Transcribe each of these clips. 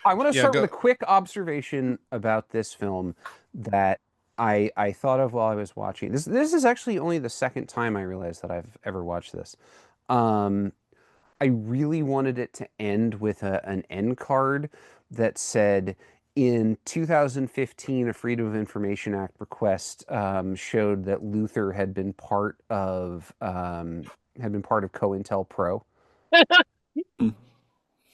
I want to Yeah, start with go. a quick observation about this film that I thought of while I was watching. This is actually only the second time I realized that I've ever watched this. Um, I really wanted it to end with an end card that said, in 2015, a Freedom of Information Act request showed that Luther had been part of COINTELPRO.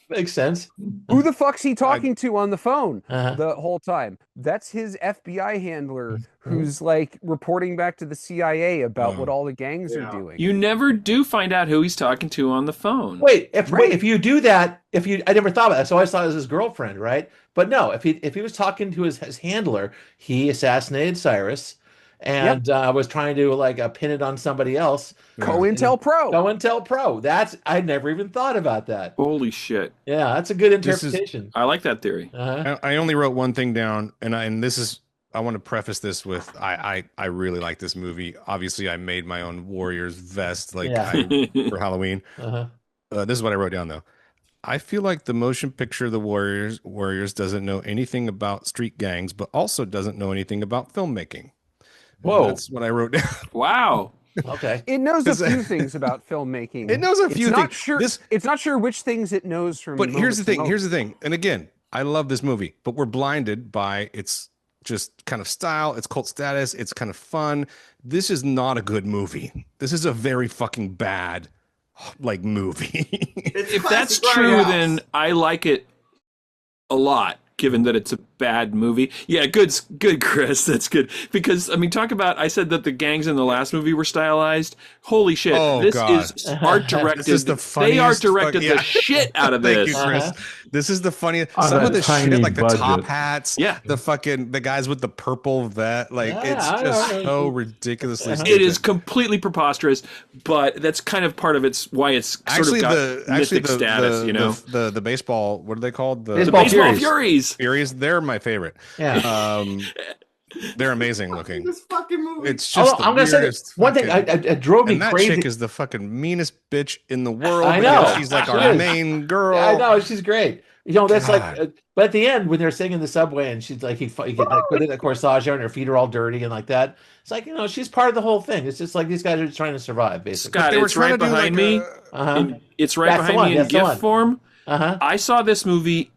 Makes sense. Who the fuck's he I talking to on the phone Uh-huh. the whole time? That's his FBI handler who's like reporting back to the CIA about what oh, all the gangs are Yeah. doing. You never do find out who he's talking to on the phone. Wait, Right. if you do that, I never thought about that. So I always thought it was his girlfriend, right? But no, if he was talking to his handler, he assassinated Cyrus Yep. and was trying to like pin it on somebody else. yeah. COINTELPRO. Go and tell Pro. That's I never even thought about that. Holy shit. Yeah, that's a good This is interpretation. I like that theory. Uh-huh. I only wrote one thing down, and this is I want to preface this with I really like this movie. Obviously, I made my own Warriors vest Yeah. for Halloween. Uh-huh. This is what I wrote down though. I feel like the motion picture of the Warriors doesn't know anything about street gangs, but also doesn't know anything about filmmaking. Whoa. That's what I wrote down. Wow. Okay. It knows a 'Cause, few things about filmmaking. It knows a It's few not things. sure. This, It's not sure which things it knows from. but here's the moment to thing. Here's the moment. thing. And again, I love this movie, but we're blinded by its just kind of style, its cult status, it's kind of fun. This is not a good movie. This is a very fucking bad like movie. It's If that's classic true, Grindhouse. then I like it a lot, given that it's a bad movie. Yeah, good, Chris. That's good. Because, I mean, talk about, I said that the gangs in the last movie were stylized. Holy shit. Oh, this God. is art directed. This is the They art funniest directed fuck- the shit out of Thank this. you, Chris. Uh-huh. This is the funniest. On Some a of the shit, tiny like the top budget. hats, Yeah. the guys with the purple vet, like Yeah, it's I just know. so ridiculously Uh-huh. stupid. It is completely preposterous, but that's kind of part of why it's sort actually of got actually mythic status, you know? the baseball. What are they called? The Baseball Baseball Furies. Furies. Furies. They're my favorite. Yeah. They're amazing looking. This fucking movie. It's just I'm gonna say this. One thing it drove me and that crazy. chick is the fucking meanest bitch in the world. I because know. she's like She our is. main girl. I know she's great. You know that's God. like, but at the end when they're sitting in the subway and she's like he get like put in a corsage on, her feet are all dirty and like that. It's like she's part of the whole thing. It's just like these guys are just trying to survive basically. Scott, They were it's trying right to do behind like me. Uh-huh. It's right That's the behind one, me in that's the GIF one. form. Uh-huh. I saw this movie.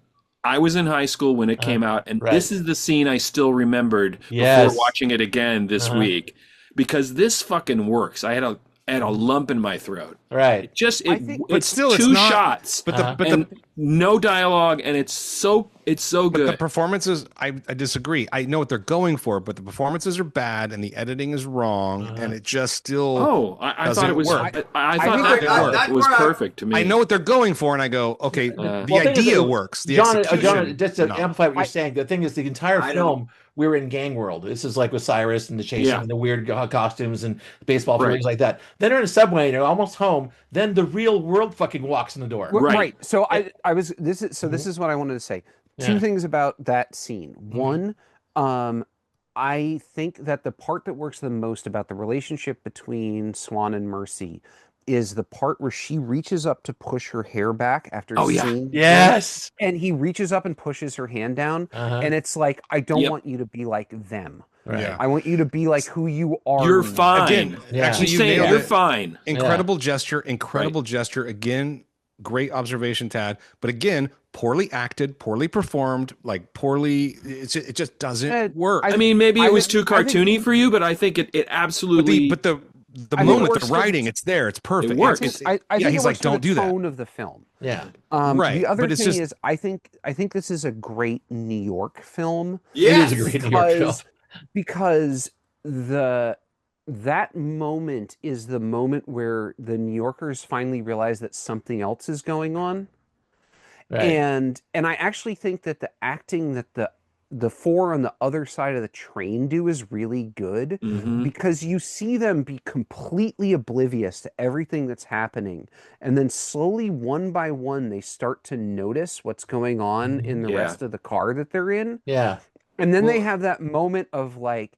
I was in high school when it came out, and right. this is the scene I still remembered Yes. before watching it again this Uh-huh. week, because this fucking works. I had a lump in my throat. Right. I think- But it's still, it's two not- shots, But Uh-huh. and no dialogue, and it's so the good. performances, I disagree. I know what they're going for, but the performances are bad and the editing is wrong, and it just still. Oh, I doesn't thought it was. work. I think thought that- that was that's perfect to me. I know what they're going for, and I go, okay, the Well, thing is, idea works. The John, execution, just to no. amplify what you're saying, the thing is, the entire I film, we were in gang world. This is like with Cyrus and the chasing Yeah. and the weird costumes and baseball Right. things like that. Then they're in a subway and they're almost home. Then the real world fucking walks in the door. Right. Right. So this is what I wanted to say. Two Yeah. things about that scene. One, I think that the part that works the most about the relationship between Swan and Mercy is the part where she reaches up to push her hair back after Oh, yeah. seeing him, Yes. and he reaches up and pushes her hand down, Uh-huh. and it's like, I don't Yep. want you to be like them. Right. Yeah. I want you to be like who you are. You're now. fine. Again, Yeah. actually, She's you saying nailed you're it. fine. Incredible gesture, incredible gesture. Again, great observation, Tad. But again, poorly acted, poorly performed, like poorly. It just doesn't work. I mean, maybe I it was would- too I think- cartoony for you, but I think it absolutely. but the I think it moment works the 'cause writing, it's there. It's perfect. It works. It's- I yeah, think he's it like, works for don't the do that. tone of the film. Yeah. Right, The other but it's thing just- is, I think this is a great New York film. Yes. It is a great New York film. Because that moment is the moment where the New Yorkers finally realize that something else is going on. Right. And I actually think that the acting that the four on the other side of the train do is really good, Mhm. because you see them be completely oblivious to everything that's happening, and then slowly, one by one, they start to notice what's going on in the Yeah. rest of the car that they're in. Yeah. And then they Well- have that moment of like,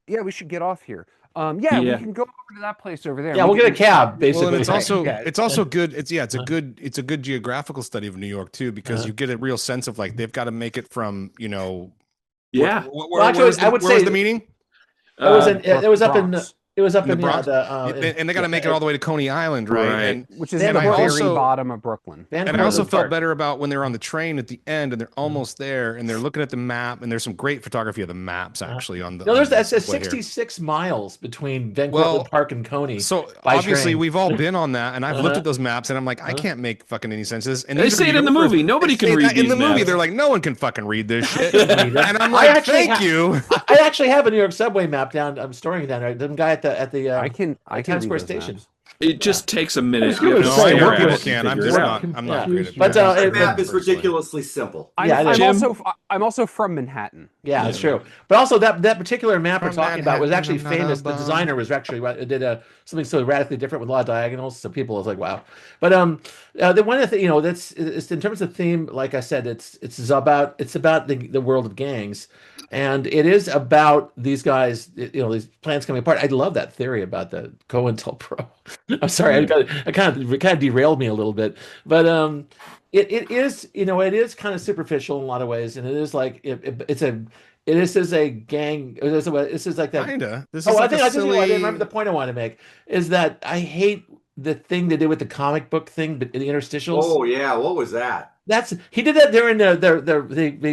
yeah, we should get off here. Yeah, we Yeah. can go over to that place over there. Yeah, We we'll get a can- cab, basically. Well, and Yeah. it's also good. It's a good geographical study of New York too, because you get a real sense of like they've got to make it from Yeah. Well, actually, I would where was say the meeting it was in Bro- it was up in Bronx, it was up in the in Bronx, the and they got to make it all the way to Coney Island, right? Right. which is in and the I very also bottom of Brooklyn. and I also felt better about when they're on the train at the end and they're almost there and they're looking at the map and there's some great photography of the maps actually on the. No, there's on that's the a subway here. 66 miles between Van Well, Cortlandt Park and Coney. So by obviously train. we've all been on that, and I've looked at those maps, and I'm like, I can't make fucking any sense of this. And They these are say it in the New Yorkers. movie. Nobody They can say read that in these the movie. maps. They're like, no one can fucking read this shit. read it. And I'm I like, actually thank you. I actually have a New York subway map down. I'm storing it down there. The guy at the I can Times read Square those Station. maps. It just takes a minute. No, You have to I stare know at people it can. and I'm figure just it out. I'm not Yeah. great at But, that. The it- map is personally. ridiculously simple. Yeah, it is. I'm also from Manhattan. Yeah, it's true. But also that particular map we're From talking about was actually Manhattan, I'm not famous. a The bum. designer was actually did something so radically different with a lot of diagonals. So people was like, wow. But the one of the that's it's in terms of theme. Like I said, it's about the world of gangs, and it is about these guys. These plans coming apart. I love that theory about the COINTELPRO. I'm sorry, I kind of derailed me a little bit, but it is kind of superficial in a lot of ways, and it is like this is a gang. This is like that. Kinda. This is Oh, like I a didn't silly. remember the point I wanted to make is that I hate the thing they did with the comic book thing, but the interstitials. Oh yeah, what was that? He did that during they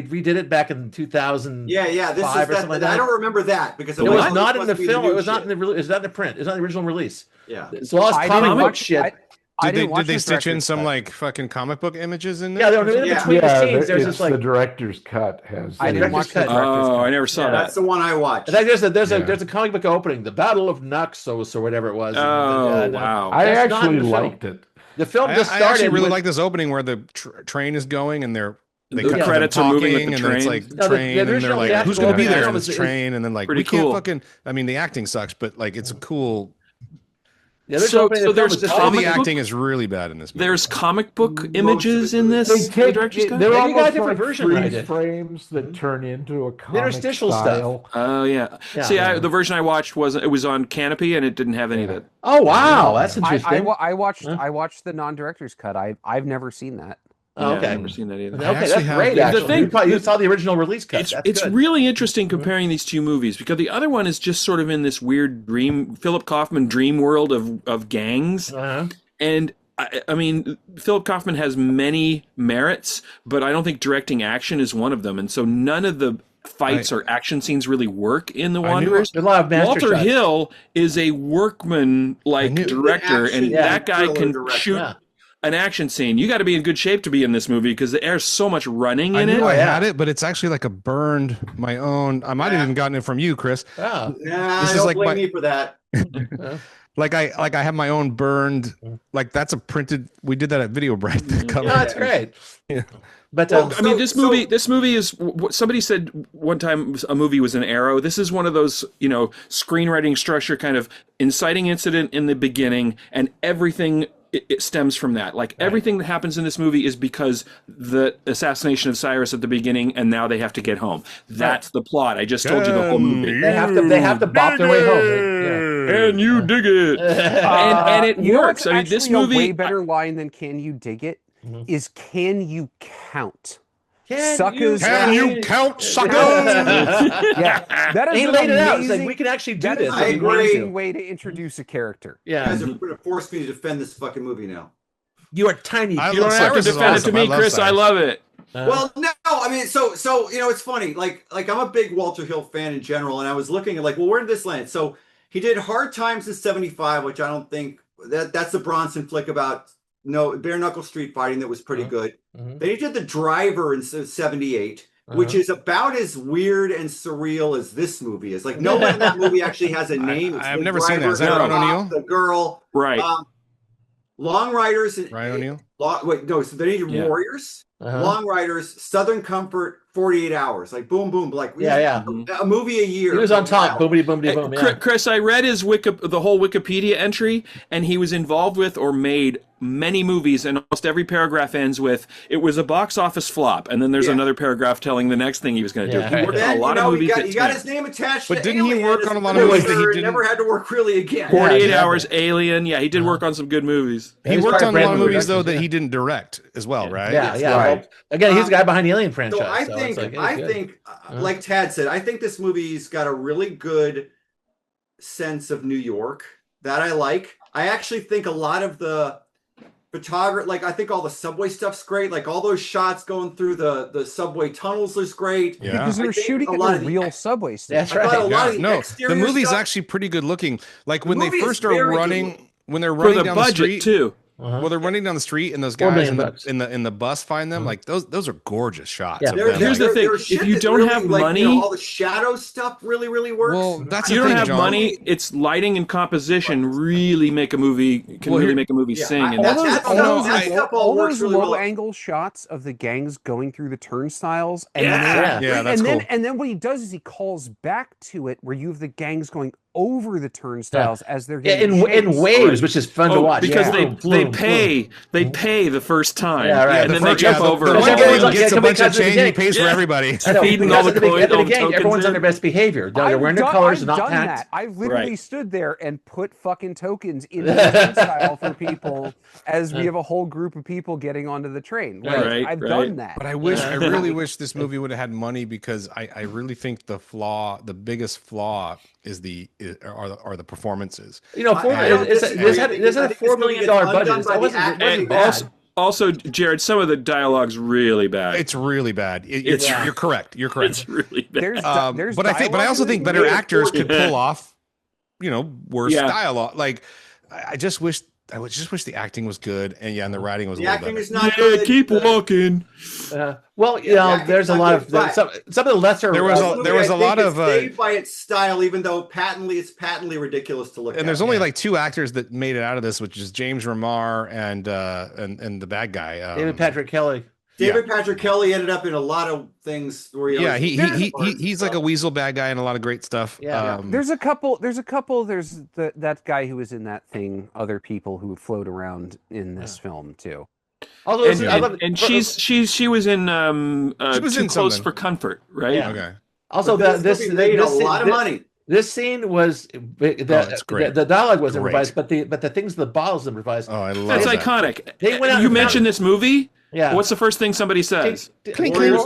redid it back in 2000. Yeah, this is or that. something like that. I don't remember that because It was What? not in the must be film. new It was not shit. in the. It was not in the print. It was not in the original release. Yeah. So all this I comic didn't book watch- shit. I Did they didn't watch the stitch in director's some cut. like fucking comic book images in there? Yeah, they're in Yeah. between the scenes. There's it's just like the director's cut has. I didn't watch the director's cut. director's Oh, cut. I never saw Yeah. that. That's the one I watched. in fact, there's Yeah. a comic book opening, the Battle of Naxos or whatever it was. Oh, And, wow. I That's not in actually the film. liked it. The film I just actually started. really with- like this opening where the train is going and they The cut to credits them are moving with talking, the and then it's train. like No, the train, and they're original like, who's theatrical gonna be there version in was- this train? And then like, Pretty we can't cool. fucking. I mean, the acting sucks, but like, it's a cool. The original opening of the film there's was just All comic the book- acting is really bad in this movie. There's comic book images in this. They the take director's cut? they're Maybe you got a almost different like version than I freeze did. frames that turn into a comic interstitial stuff. style. Oh yeah. Yeah. See, the version I watched was on Canopy, and it didn't have any of it. Oh wow, that's interesting. I watched the non-director's cut. I've never seen that. Oh, Yeah, okay. I've never seen that either. I Okay, that's actually have- great. the Actually, thing- you saw the original release cut. That's It's good. really interesting comparing these two movies because the other one is just sort of in this weird Philip Kaufman dream world of gangs. Uh-huh. And I mean, Philip Kaufman has many merits, but I don't think directing action is one of them. And so none of the fights or action scenes really work in The Wanderers. There's a lot of master Walter shots. Hill is a workman like knew- director, Action and Yeah. that guy thriller can director. shoot Yeah. an action scene. You got to be in good shape to be in this movie because there's so much running I in knew it. I yeah. had it, but it's actually like a burned my own. I might have even gotten it from you, Chris. Oh. Nah, This is don't like blame my- me for that. Like I have my own burned. Like that's a printed. We did that at Video Bright. the cover. No, that's great. Yeah. But Well, I mean, So- this movie is. Somebody said one time a movie was an arrow. This is one of those, screenwriting structure kind of inciting incident in the beginning, and everything it stems from that. Like everything that happens in this movie is because the assassination of Cyrus at the beginning, and now they have to get home. That's the plot. I just told you the whole movie. they have to bop their way home. And you dig it, and it You know works. what's I mean, this actually movie. a way better line than "Can you dig it?" is "Can you count?" Suckers. Can you count, sucker? Yeah, that is He an laid it out. It's amazing- like we can actually do that is this. I an if we want agree. to. amazing way to introduce a character. You Yeah, guys are going to force me to defend this fucking movie now. you are tiny. I You don't love have to Cyrus is defend it to awesome. me, I love Chris. I Cyrus. love it. Well, no, I mean, so it's funny. Like I'm a big Walter Hill fan in general, and I was looking at where did this land? So he did Hard Times in '75, which I don't think that's the Bronson flick about bare knuckle street fighting that was pretty good. Mhm. Then he did The Driver in '78, which is about as weird and surreal as this movie is. Like no one in that movie actually has a name. It's I've The never seen that. Is that Driver, Ryan the O'Neal? cop, The girl. Right. Long Riders. Ryan O'Neal. Wait, no. So they need Yeah. Warriors. Uh-huh. Long Riders, Southern Comfort, 48 hours, like boom, boom, like Yeah. a movie a year. He was on top. Wow. Boomity boomity boom. Yeah. Chris, I read his the whole Wikipedia entry, and he was involved with or made many movies, and almost every paragraph ends with "it was a box office flop," and then there's another paragraph telling the next thing he was going to do. He worked on a lot of movies. He got his name attached. But to didn't he Alien work as on a a lot of movies that he producer and didn't? Never had to work really again. 48 Hours, Alien. Yeah, he did work on some good movies. He He's worked part on of a lot brand of new movies though productions, that he didn't direct as well, right? Yeah. Right. Well, again, he's the guy behind the Alien franchise. So I so think, it's like, I good. think, like Tad said, I think this movie's got a really good sense of New York that I like. I actually think a lot of the photography, like I think all the subway stuff's great. Like all those shots going through the subway tunnels is great. Yeah. Because I they're think shooting a in lot a of the real subway That's station. I thought a right. lot Yeah, of the no, exterior the movie's stuff, actually pretty good looking. Like The when they movie is first are very good running, looking. when they're For running the down the budget street, too. well, they're running down the street, and those 4 guys million in the bucks. in the bus find them. Like those are gorgeous shots. Yeah. Of There- them, Here's like- the thing, there's if shit you that don't have money- all the shadow stuff really works. Well, that's If you the don't thing, have John. money, it's lighting and composition really make a movie sing. And All that's that stuff all works those really low well. angle shots of the gangs going through the turnstiles, and Yeah. then, Yeah, that's and then cool. and then what he does is he calls back to it where you have the gangs going over the turnstiles as they're getting in chased. waves, which is fun to watch. because Yeah. they Bloom, pay the first time, Yeah, right. and The then they first- jump yeah, the- over. The Because one everyone's guy like, gets yeah, a bunch of because of the change. He gang. pays for everybody. I know, feeding because all at the at the all beginning, tokens everyone's on in. their best behavior. They're wearing their colors, I've not done pants. that. I've literally Right. stood there and put fucking tokens in the turnstile for people as we have a whole group of people getting onto the train. Like, Right, I've right. done that. But I really wish this movie would have had money, because I really think the biggest flaw are the performances. You know, this had a $4 million budget. That wasn't And bad. also, Jared, some of the dialogue's really bad. It's really bad. Yeah. You're correct. You're correct. It's really bad. There's But I also think better actors could pull off, worse Yeah. dialogue. Like I just wish the acting was good, and the writing was a The little acting better. is not good. keep walking. Well, there's a lot of some of the lesser. There was a lot of saved by its style, even though it's patently ridiculous to look at. and there's only like two actors that made it out of this, which is James Remar and the bad guy, David Patrick Kelly. David Patrick Kelly ended up in a lot of things where he's like a weasel bad guy and a lot of great stuff. Yeah. There's a couple. There's that guy who was in that thing. Other people who float around in this film too. Although She was in She was Too in Close something. for Comfort, right? Yeah. Okay. also this movie made a lot of money. This scene was it's great. the dialogue was Great. improvised, but the things, the bottles improvised. Oh, I love That's that. iconic. They went out You and mentioned this movie. Yeah. What's the first thing somebody says? Clink, Warriors.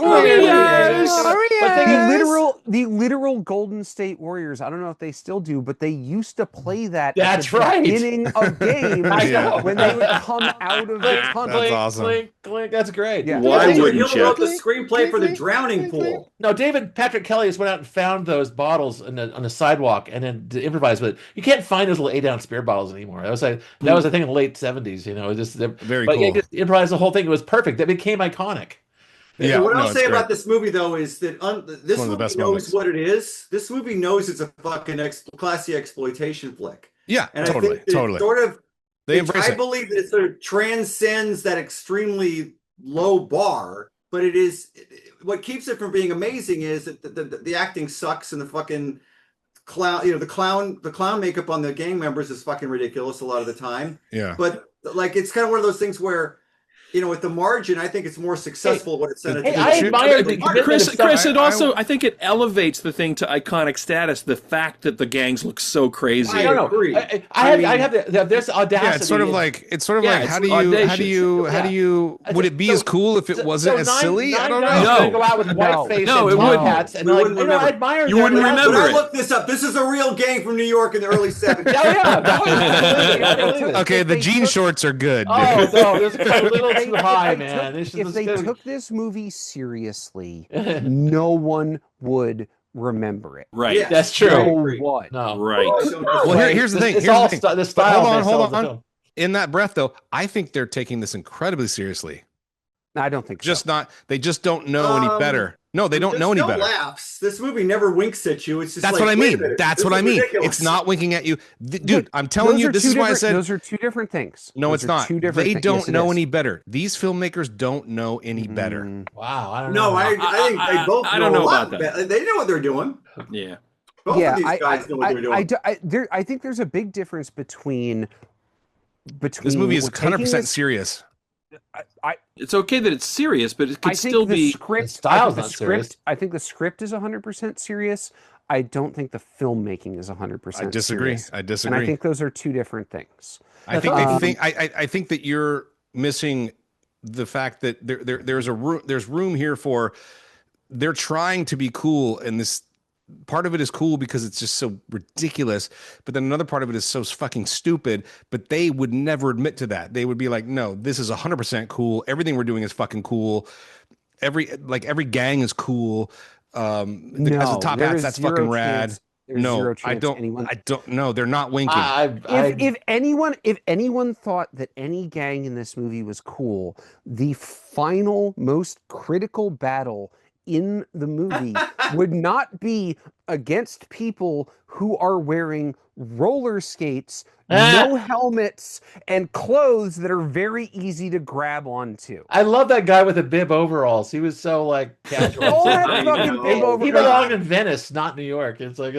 The literal Golden State Warriors. I don't know if they still do, but they used to play that That's at the right. beginning of games I know. when they would come out of the tunnel. That's awesome. Clink, clink. That's great. Yeah. Why David wouldn't Hill you? wrote the screenplay for the Drowning Pool. No, David Patrick Kelly just went out and found those bottles on the sidewalk and then improvised with it. You can't find those little 8-ounce beer bottles anymore. That was I think in the late 70s. Very but cool. he just improvised the whole thing. It was perfect. That became iconic. Yeah, What I'll it's say great. about this movie, though, is that this one of the movie best knows moments. what it is. This movie knows it's a fucking classy exploitation flick. Yeah, And totally, I think that totally. it sort of, They embrace I it. believe that it sort of transcends that extremely low bar, but it is what keeps it from being amazing is that the acting sucks and the fucking clown, the clown makeup on the gang members is fucking ridiculous a lot of the time. Yeah. But like it's kind of one of those things where, with the margin, I think it's more successful what it said. Hey, I admire the commitment Chris, of stuff. Chris, it also, I think it elevates the thing to iconic status. The fact that the gangs look so crazy. I don't know. Agree. I have this audacity. Yeah, it's sort of like Yeah, how it's do you would it be as cool if it wasn't as silly? I don't know. No. Go out with white face No, and it top wouldn't. hats, and We like, wouldn't I remember. admire. You that. wouldn't But remember But I it. looked this up. This is a real gang from New York in the early 70s. Oh yeah. I believe it. Okay, the They jean took- shorts are good. Oh no, this is a little If they- too high, if they man. took- If they took this movie seriously, no one would remember it. Right. Yeah. That's true. No agree. one. No. Right. Well, here's the thing. It's Here's all the thing. the style. hold on, that hold sells the on. film. In that breath, though, I think they're taking this incredibly seriously. I don't think Just so. not. They just don't know any Um, better. No, they don't know any no better. laughs. This movie never winks at you. It's just That's like, what I wait a mean. minute, That's this what I is mean. ridiculous. It's not winking at you. Dude, I'm telling you, this is why I said those are two different things. no, Those it's are not. two different They things. don't Yes, it know is. any better. These filmmakers don't know any better. Wow, I don't know. No, I think they both I don't know know a lot. about that. They know what they're doing. Yeah. Both of these guys know what they're doing. I think there's a big difference between This movie is we're taking 100% this- serious. It's okay that it's serious, but it could I still think the be. script. The style's I think the not serious. script. I think the script is 100% serious. I don't think the filmmaking is 100% I disagree. serious. I And disagree. I think those are two different things. I think they think I think that you're missing the fact that there's room here for they're trying to be cool, and this part of it is cool because it's just so ridiculous, but then another part of it is so fucking stupid, but they would never admit to that. They would be like, no, this is 100% cool. Everything we're doing is fucking cool. Every gang is cool. The guys with top hats, that's fucking rad. No, I don't know. They're not winking. If anyone thought that any gang in this movie was cool, the final most critical battle in the movie would not be against people who are wearing roller skates, no helmets, and clothes that are very easy to grab onto. I love that guy with the bib overalls. He was so like casual. All that fucking bib He overalls. belonged in Venice, not New York. It's like,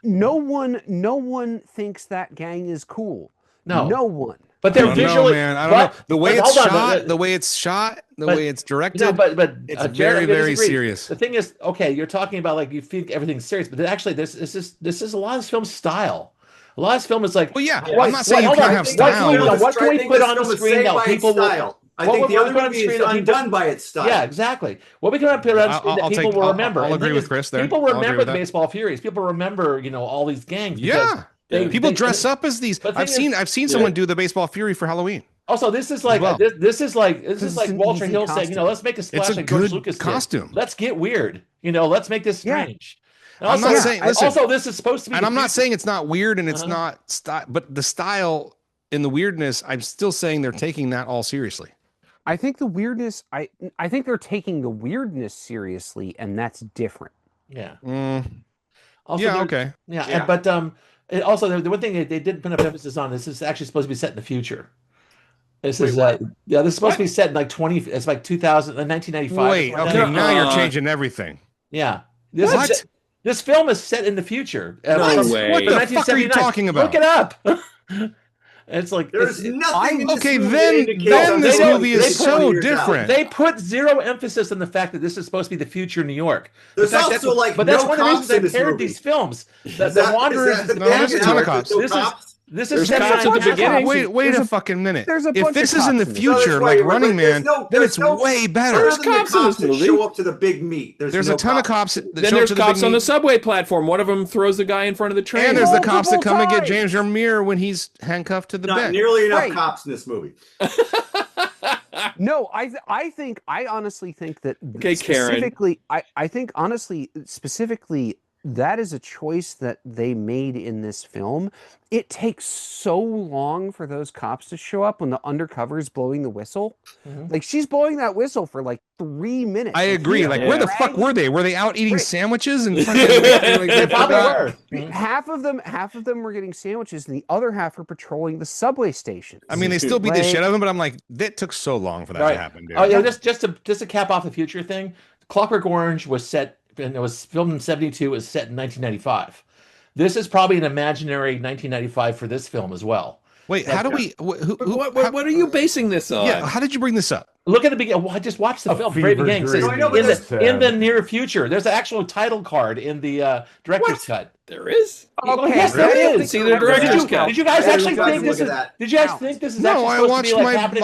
no one thinks that gang is cool. No. No one. But I they're don't know, visually, man. I don't know. The way it's hold on, shot, the way it's shot, the way it's directed. No, but it's Jared, very, I very disagree. serious. The thing is, okay, you're talking about like you think everything's serious, but actually, this is a lot of this film's style. A lot of this film is like, well, yeah. I'm not saying you can't have style. What can we put on the screen that people will? I think the other movie is undone by its style. Yeah, exactly. What we can put on screen that people will remember. I'll agree with Chris there. People remember the Baseball Furies. People remember, all these gangs. Yeah. People dress up as these. I've seen someone do the Baseball Fury for Halloween. Also, this is like this is like Walter Hill saying, let's make a splash like George Lucas costume. Did. Let's get weird. Let's make this strange. And I'm not saying. Listen, also, this is supposed to be. And I'm not saying it's not weird and it's not style, but the style and the weirdness. I'm still saying they're taking that all seriously. I think the weirdness. I think they're taking the weirdness seriously, and that's different. Yeah. Also, yeah. Okay. Yeah. But and also the one thing they did put up emphasis on, this is actually supposed to be set in the future. This is this is supposed to be set in like 1995. Wait, okay, now you're changing everything. Yeah. This film is set in the future. No way. What the fuck are you talking about? Look it up. It's like there's nothing. Okay, then this movie is so different. They put zero emphasis on the fact that this is supposed to be the future New York. There's also but that's one of the reasons they paired these films. The Wanderers. There's a ton of cops. This is cops at the beginning. Wait a fucking minute. If this is in the cops future, like Running Man, then it's way better. There's cops in this movie. Show up to the big meet. There's a ton of cops. Then there's cops on the subway platform. One of them throws the guy in front of the train. And there's the cops that come and get James Vermeer when he's handcuffed to the bed. Not nearly enough cops in this movie. No, I honestly think that specifically, I think honestly, specifically, that is a choice that they made in this film. It takes so long for those cops to show up when the undercover is blowing the whistle. Like she's blowing that whistle for like 3 minutes. I agree. Like where the fuck were they? Were they out eating sandwiches and fucking, they probably were. Half of them were getting sandwiches, and the other half were patrolling the subway stations. I mean, they still beat the shit out of them, but I'm like, that took so long for that to happen, dude. Oh yeah, just to cap off the future thing. Clockwork Orange was set. And it was filmed in 1972. It was set in 1995. This is probably an imaginary 1995 for this film as well. Wait, how do we? What are you basing this on? Yeah, how did you bring this up? Look at the beginning. Well, I just watched the film. Very beginning. In the near future, there's an actual title card in the director's cut. There is. Okay, yes, there is. See the director's cut. Did you guys actually think this is? Did you guys think this is? No, I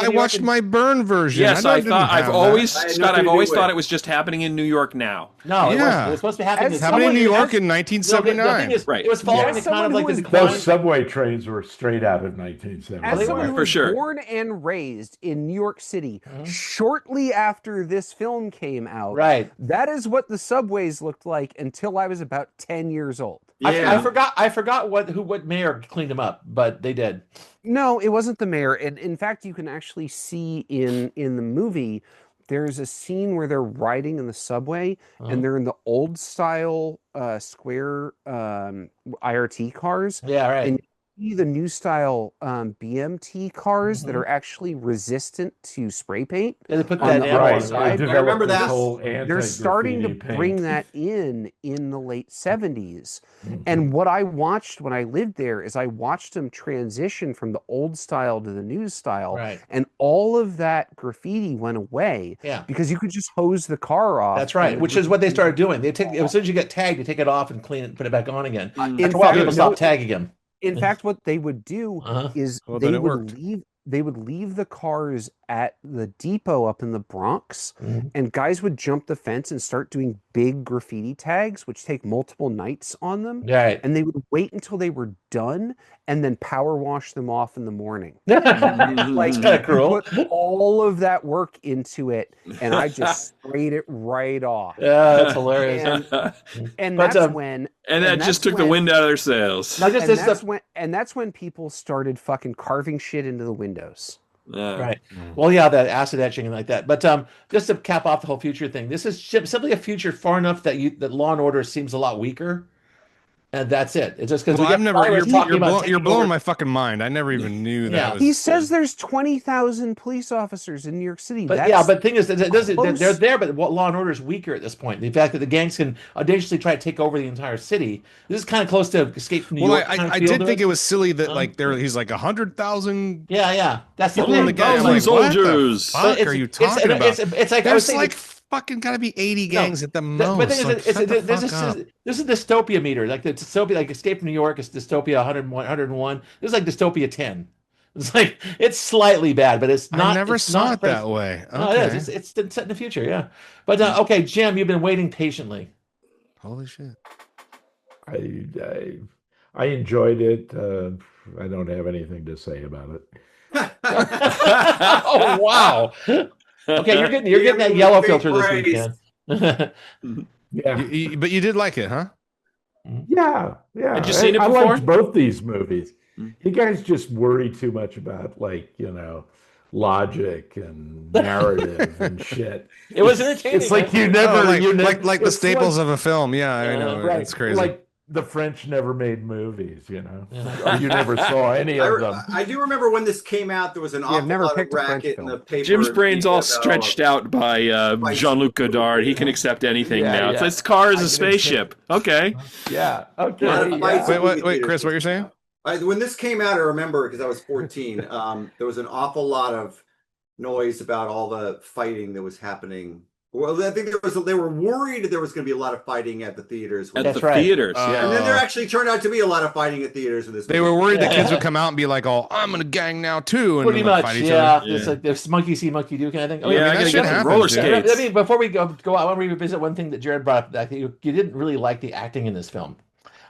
watched my burn version. Yes, I've always thought it was just happening in New York now. No, it was supposed to be happening. It's happening in New York in 1979. It was following the kind of like this. Those subway trains were straight out of 1970. As someone who was born and raised in New York City, shortly after this film came out, that is what the subways looked like until I was about 10 years old. Yeah. I forgot what mayor cleaned them up, but they did. No, it wasn't the mayor. And in fact, you can actually see in the movie there's a scene where they're riding in the subway Uh-huh. and they're in the old style square IRT cars, Yeah, right. and you see the new style BMT cars that Mhm. are actually resistant to spray paint Yeah, they put on that the enamel other on Right. it, They right? side. I remember developed this that. whole They're starting to anti-graffiti bring paint. that in the late 70s. Mhm. And what I watched when I lived there is I watched them transition from the old style to the new style, Right. and all of that graffiti went away Yeah. because you could just hose the car off. That's right. and the Which is what they graffiti started would doing. They fall take as off. soon as you get tagged, you take it off and clean it and put it back on again. Mm. In After a while, fact, people stop tagging him. in fact, what they would do Uh-huh. is Well, then it worked. they would leave the cars at the depot up in the Bronx, Mhm. and guys would jump the fence and start doing big graffiti tags, which take multiple nights on them. Right. And they would wait until they were done and then power wash them off in the morning. Like kind of cruel. Put all of that work into it, and I just sprayed it right off. Yeah, that's hilarious. And But, that's when And that just took the wind out of their sails. Now, just and this that's stuff. when people started fucking carving shit into the windows. Right. Well, yeah, that acid etching and like that. But just to cap off the whole future thing, this is simply a future far enough that Law and Order seems a lot weaker, and that's it. It's just because Well, I've never. you're You're blowing my fucking mind. I never even knew Yeah. that was. He says there's 20,000 police officers in New York City. But That's yeah, but the thing is, close. they're there, but Law and Order is weaker at this point. The fact that the gangs can audaciously try to take over the entire city. This is kind of close to Escape from New Well, York. I did think it was silly that like he's like 100,000 Yeah, that's the people in the thing. gang. I'm Thousands like, what the soldiers. fuck are you talking about? It's like I was There's saying. like fucking got to be 80 gangs at the But most. the thing is, Like, shut the this fuck up. is a dystopia meter. Like the dystopia, like Escape from New York is dystopia 101. This is like dystopia 10. It's like it's slightly bad, but it's not. I never it's saw not it that way. No, Okay. it is. It's set in the future, yeah. But okay, Jim, you've been waiting patiently. Holy shit. I enjoyed it. I don't have anything to say about it. Oh wow. Okay, you're getting that yellow filter this weekend. Yeah, But you did like it, huh? yeah. Had you seen it I before? liked both these movies. Mm. You guys just worry too much about logic and narrative and shit. It was entertaining. It's like you Oh, never, like, you never, like the it's staples like- of a film. Yeah, I know. right, It's crazy. Like the French never made movies, or you never saw any of them. I do remember when this came out, there was an awful never lot of picked a French racket in film. the paper. Jim's brain's all about stretched out by Jean-Luc Godard. He can accept anything now. It's this car is a spaceship. Okay. Yeah. A lot Okay. of Yeah. fights in movie Wait, Chris, theaters. what you're saying? When this came out, I remember because I was 14. There was an awful lot of noise about all the fighting that was happening. Well, I think they were worried there was going to be a lot of fighting at the theaters. At That's the right. theaters, Uh, yeah. And then there actually turned out to be a lot of fighting at theaters in this They movie. were worried that Yeah. kids would come out and be like, "Oh, I'm in a gang now too," and Pretty like, much, fight each yeah. other. It's like there's monkey see, monkey do kind of thing. Yeah, I that gotta shit get some happens, roller yeah. skates. I mean, before we go, I want to revisit one thing that Jared brought up. That you didn't really like the acting in this film.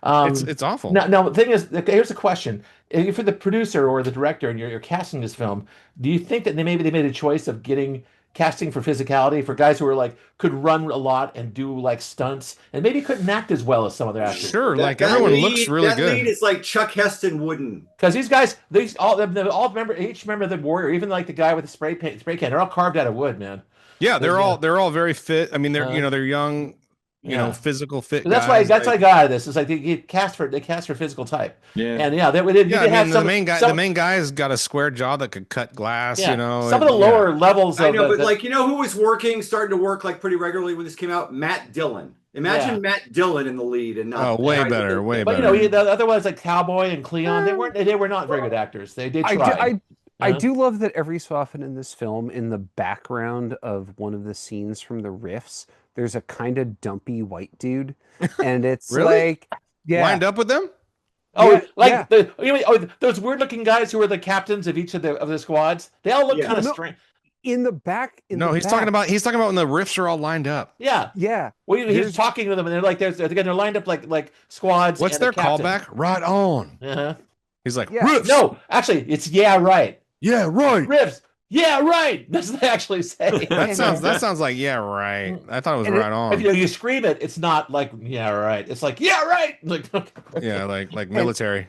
It's awful. Now, the thing is, here's a question: if you're the producer or the director and you're casting this film, do you think that maybe they made a choice of casting for physicality for guys who are like could run a lot and do like stunts and maybe couldn't act as well as some other actors? Sure, That- like that everyone lead- looks really that good. lead is like Chuck Heston wooden. Because these guys, they all remember each member of the warrior, even like the guy with the spray can, they're all carved out of wood, man. Yeah, they're Yeah. all very fit. I mean, they're young, Yeah. physical fit. So that's guys. why I got out of this. Is like they cast for physical type. Yeah. And yeah, we did. Yeah, did I have mean, some, the main guy's got a square jaw that could cut glass. yeah, You know, some of the and- yeah. lower levels. I of know, the, but like who was starting to work like pretty regularly when this came out? Matt Dillon. Imagine Yeah. Matt Dillon in the lead and not. Oh, way better, way But better. the other ones like Cowboy and Cleon, they were not very good actors. They did try. I do love that every so often in this film, in the background of one of the scenes from the riffs, there's a kind of dumpy white dude, and it's Really? like, yeah, Lined up with them? Oh, Yeah, like yeah. those weird looking guys who were the captains of each of the squads. They all look Yeah. kind of No. strange. in the back. No, he's talking about when the riffs are all lined up. Yeah. yeah. Well, he's There's- talking to them, and they're like, they're lined up like squads. What's and a their captain. callback? Right on. Uh-huh. He's like, Yeah. riffs. No, actually, it's yeah, right. Yeah, right. Riffs. Yeah, right. That's what they actually say. That sounds like yeah, right. I thought it was And right on. If you scream it, it's not like yeah, right. It's like yeah, right. Like Yeah, like military.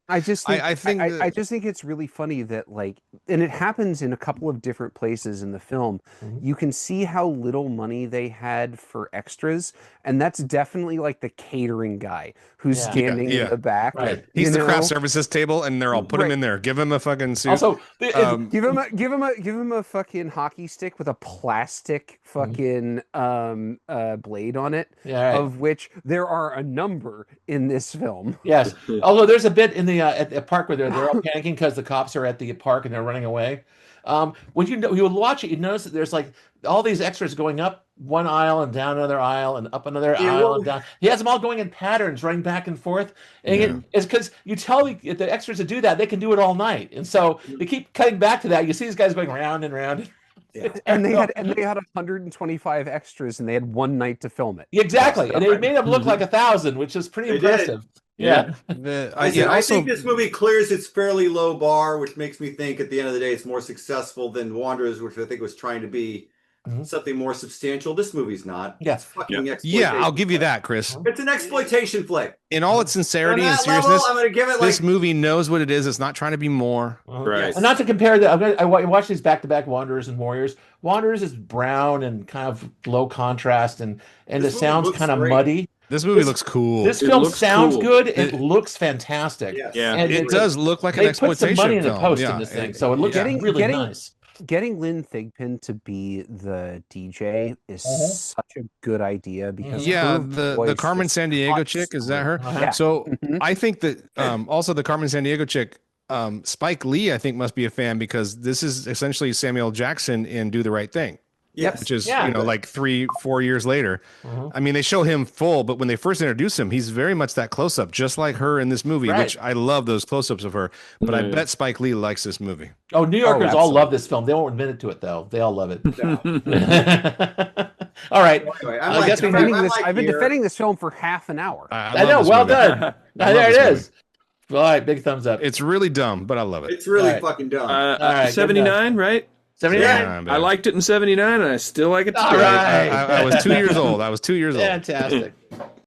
I just think I think I just think it's really funny that like, and it happens in a couple of different places in the film. Mhm. You can see how little money they had for extras, and that's definitely like the catering guy who's Yeah. standing in Yeah. the back. Right. He's the you craft know? services table, and they're all put him Right. in there. Give him a fucking suit. Also, Give him a fucking hockey stick with a plastic fucking blade on it, yeah, right. of which there are a number in this film. Yes. Although there's a bit in the at the park where they're all panicking because the cops are at the park and they're running away. When you watch it, you notice that there's like all these extras going up one aisle and down another aisle and up another Yeah, aisle well- and down. He has them all going in patterns, running back and forth. And Yeah. it's because you tell the extras to do that, they can do it all night. And so they keep cutting back to that. You see these guys going round and round. And they had 125 extras, and they had one night to film it. Exactly. And they made them look like 1,000, which is pretty They did. impressive. Yeah. I think this movie clears its fairly low bar, which makes me think at the end of the day it's more successful than Wanderers, which I think was trying to be something more substantial. This movie's not. Yeah. It's fucking exploitation. Yeah, I'll give you that, Chris. It's an exploitation flick. In all its sincerity On and that level, seriousness, I'm going to give it this like movie knows what it is. It's not trying to be more. Right. And not to compare that, I watch these back-to-back Wanderers and Warriors. Wanderers is brown and kind of low contrast, and This it movie sounds looks kind of great. muddy. This movie looks cool. This It film looks sounds cool. good. It It- looks fantastic. Yes. Yeah. And It does look like an They put some exploitation money in the film. post Yeah, in this thing, it- so it looks yeah. really nice. Getting Lynn Thigpen to be the DJ is such a good idea because Yeah, her the voice Carmen is San Diego hot chick, is stuff. that her? Yeah. So Mhm. I think that also the Carmen San Diego chick, Spike Lee, I think must be a fan because this is essentially Samuel Jackson in Do the Right Thing, Yes. which is Yeah. like 3-4 years later. Mhm. I mean, they show him full, but when they first introduce him, he's very much that close up, just like her in this movie, Right. which I love those close ups of her. But I Yeah. bet Spike Lee likes this movie. Oh, New Yorkers all absolutely. love this film. They won't admit it to it though. They all love it. Yeah. All right. Anyway, I guess we I'm need like I've been here. defending this film for half an hour. I love know. this Well movie. done. I There love it this is. All right. Big thumbs up. It's really dumb, but I love it. It's really All right. fucking dumb. All right, good 79, right? 79. Yeah, I liked it in 79, and I still like it All today. right. I was 2 years old. I was 2 years old. Fantastic.